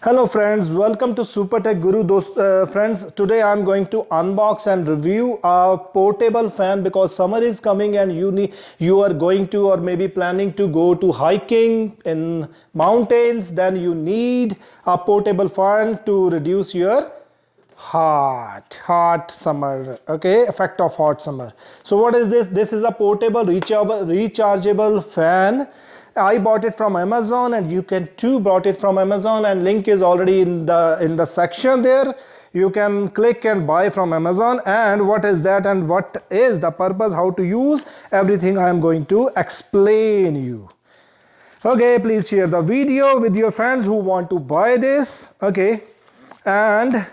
Hello friends, welcome to Super Tech Guru. Friends, today I'm going to unbox and review a portable fan because summer is coming and you are going to or maybe planning to go to hiking in mountains. Then you need a portable fan to reduce your hot summer, okay, effect of hot summer. So what is this? This is a portable rechargeable fan. I bought it from Amazon, and you can too bought it from Amazon, and link is already in the section there. You can click and buy from Amazon. And what is that and what is the purpose, how to use, everything I am going to explain you. Okay, please share the video with your friends who want to buy this. Okay, and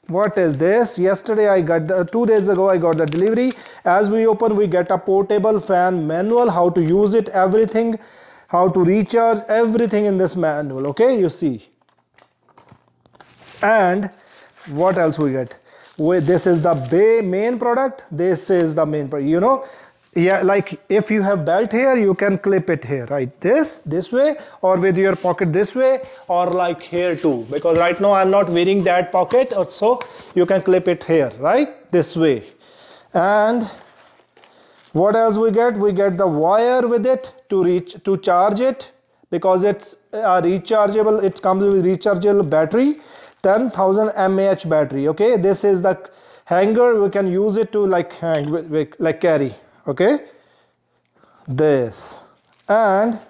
what is this? Yesterday I got 2 days ago I got the delivery. As we open, we get a portable fan manual, how to use it, everything, how to recharge, everything in this manual. Okay, you see. And what else we get? This is the main product. This is the main product, you know. Yeah, like if you have belt here, you can clip it here, right? This way, or with your pocket this way, or like here too, because right now I'm not wearing that pocket, or so you can clip it here, right? This way. And what else we get? We get the wire with it to charge it, because it's a rechargeable. It comes with rechargeable battery, 10,000 mAh battery. Okay, this is the hanger. We can use it to like hang, like carry. Okay, this. And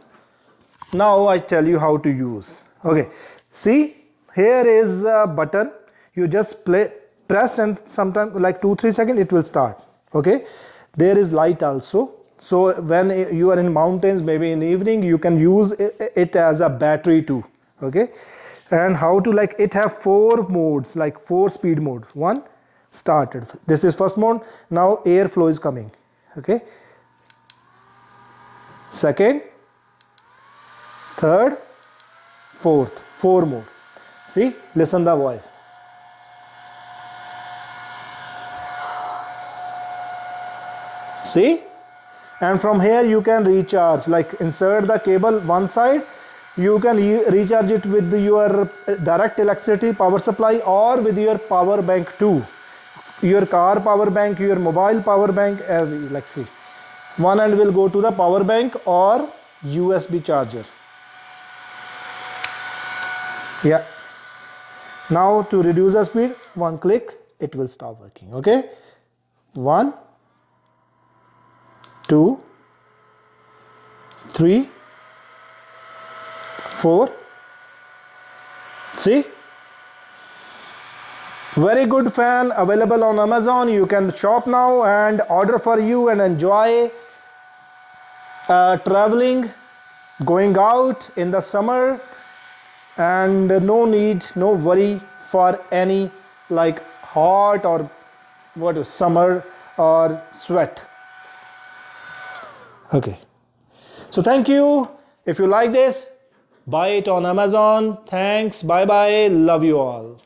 now I tell you how to use. Okay, see, here is a button. You just press, and sometimes like 2-3 seconds it will start. Okay, there is light also, so when you are in mountains, maybe in evening, you can use it as a battery too. Okay, and how to, like, it have 4 modes, like 4 speed modes. One, started. This is first mode. Now airflow is coming. Okay, second, third, fourth, 4 mode. See, listen the voice. See, and from here you can recharge, like insert the cable one side. You can recharge it with your direct electricity power supply, or with your power bank too. Your car power bank, your mobile power bank, like see, one end will go to the power bank or USB charger. Yeah, now to reduce the speed, one click, it will stop working. Okay, 1, 2, 3, 4. See, very good fan, available on Amazon. You can shop now and order for you and enjoy traveling, going out in the summer, and no worry for any like hot or what is summer or sweat. Okay, so thank you. If you like this, buy it on Amazon. Thanks, bye bye, love you all.